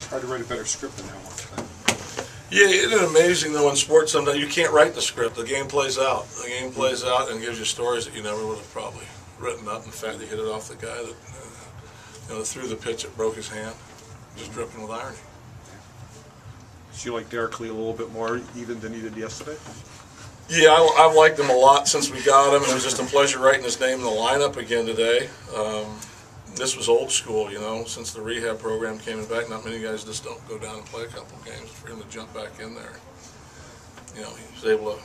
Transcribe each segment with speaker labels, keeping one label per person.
Speaker 1: Hard to write a better script than that one.
Speaker 2: Yeah, isn't it amazing though in sports sometimes you can't write the script. The game plays out. The game plays out and gives you stories that you never would have probably written up. In fact, they hit it off the guy that threw the pitch that broke his hand, just dripping with irony.
Speaker 1: So you like Derek Lee a little bit more even than you did yesterday?
Speaker 2: Yeah, I've liked him a lot since we got him. It was just a pleasure writing his name in the lineup again today. This was old school, since the rehab program came back. Not many guys just don't go down and play a couple games. For him to jump back in there, he was able to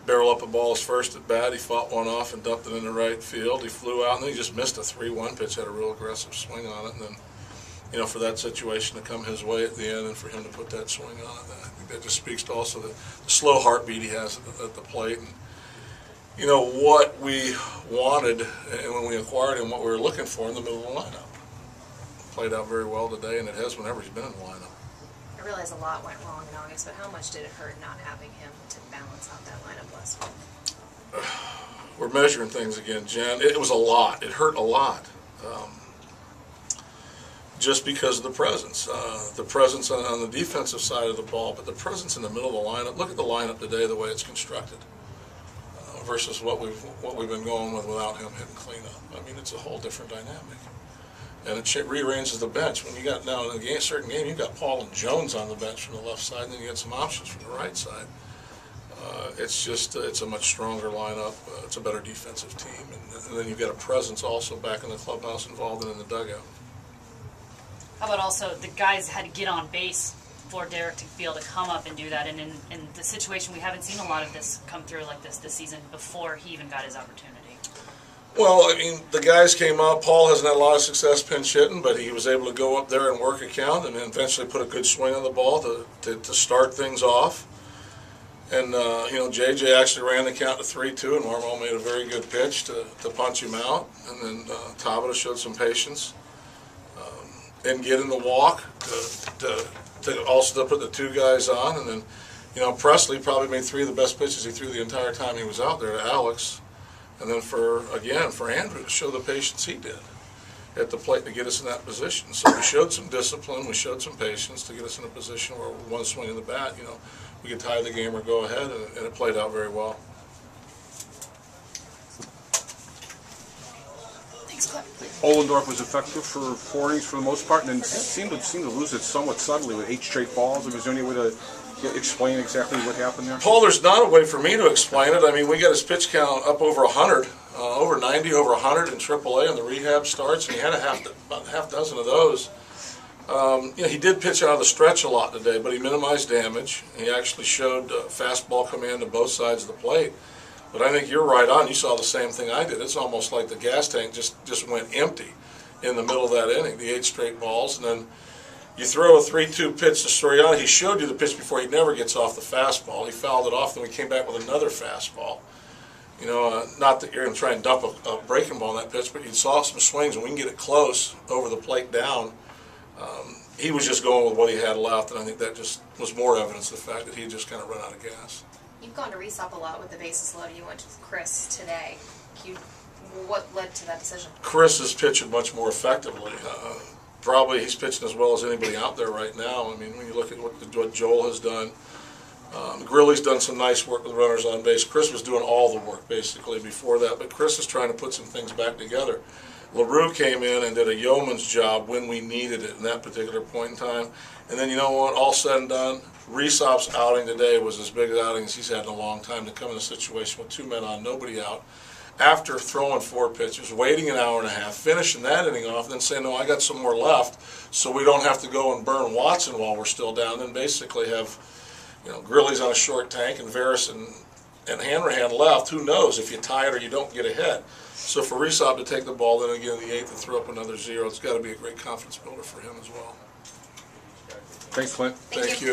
Speaker 2: barrel up a ball his first at bat. He fought one off and dumped it in the right field. He flew out, and then he just missed a 3-1 pitch, had a real aggressive swing on it, and then, for that situation to come his way at the end and for him to put that swing on it, I think that just speaks to also the slow heartbeat he has at the plate. And, what we wanted, and when we acquired him, what we were looking for in the middle of the lineup. Played out very well today, and it has whenever he's been in the lineup.
Speaker 3: I realize a lot went wrong in August, but how much did it hurt not having him to balance out that lineup last week?
Speaker 2: We're measuring things again, Jen. It was a lot. It hurt a lot. Just because of the presence on the defensive side of the ball, but the presence in the middle of the lineup. Look at the lineup today, the way it's constructed, versus what we've been going with without him hitting cleanup. I mean, it's a whole different dynamic, and it rearranges the bench. When you got now in a certain game, you've got Paul and Jones on the bench from the left side, and then you get some options from the right side. It's a much stronger lineup. It's a better defensive team, and then you've got a presence also back in the clubhouse involved and in the dugout.
Speaker 4: How about also the guys had to get on base for Derek to be able to come up and do that, and in the situation we haven't seen a lot of this come through like this season before he even got his opportunity.
Speaker 2: Well, I mean, the guys came up. Paul hasn't had a lot of success pinch hitting, but he was able to go up there and work a count and then eventually put a good swing on the ball to start things off. And, JJ actually ran the count to 3-2, and Marmol made a very good pitch to punch him out. And then Tabata showed some patience and get in the walk to also put the two guys on. And then, Presley probably made 3 of the best pitches he threw the entire time he was out there to Alex. And then for Andrew to show the patience he did at the plate to get us in that position. So we showed some discipline, we showed some patience to get us in a position where with one swing of the bat, we could tie the game or go ahead, and it played out very well.
Speaker 3: Thanks, Clint.
Speaker 1: Ohlendorf was effective for 4 innings for the most part, and then seemed to lose it somewhat suddenly with 8 straight balls. Was there any way to explain exactly what happened there?
Speaker 2: Paul, there's not a way for me to explain it. I mean, we got his pitch count up over 100, over 90, over 100 in AAA in the rehab starts, and he had about a half dozen of those. He did pitch out of the stretch a lot today, but he minimized damage. He actually showed fastball command to both sides of the plate. But I think you're right on. You saw the same thing I did. It's almost like the gas tank just went empty in the middle of that inning, the 8 straight balls. And then you throw a 3-2 pitch to Soriano. He showed you the pitch before. He never gets off the fastball. He fouled it off, then we came back with another fastball. Not that you're going to try and dump a breaking ball in that pitch, but you saw some swings, and we can get it close over the plate down. He was just going with what he had left, and I think that just was more evidence of the fact that he had just kind of run out of gas.
Speaker 3: You've gone to Resop a lot with the bases loaded. You went with Chris today. What led to that decision? Chris
Speaker 2: is pitching much more effectively. Probably he's pitching as well as anybody out there right now. I mean, when you look at what Joel has done, Grilly's done some nice work with runners on base. Chris was doing all the work basically before that, but Chris is trying to put some things back together. LaRue came in and did a yeoman's job when we needed it in that particular point in time. And then, you know what, all said and done, Resop's outing today was as big an outing as he's had in a long time to come in a situation with 2 men on, nobody out, after throwing 4 pitches, waiting an hour and a half, finishing that inning off, and then saying, no, I got some more left, so we don't have to go and burn Watson while we're still down, then basically have, Grilly's on a short tank and Veras and Hanrahan left. Who knows if you tie it or you don't get ahead. So for Resop to take the ball then again in the 8th and throw up another 0, it's got to be a great confidence builder for him as well.
Speaker 1: Thanks, Clint.
Speaker 3: Thank you.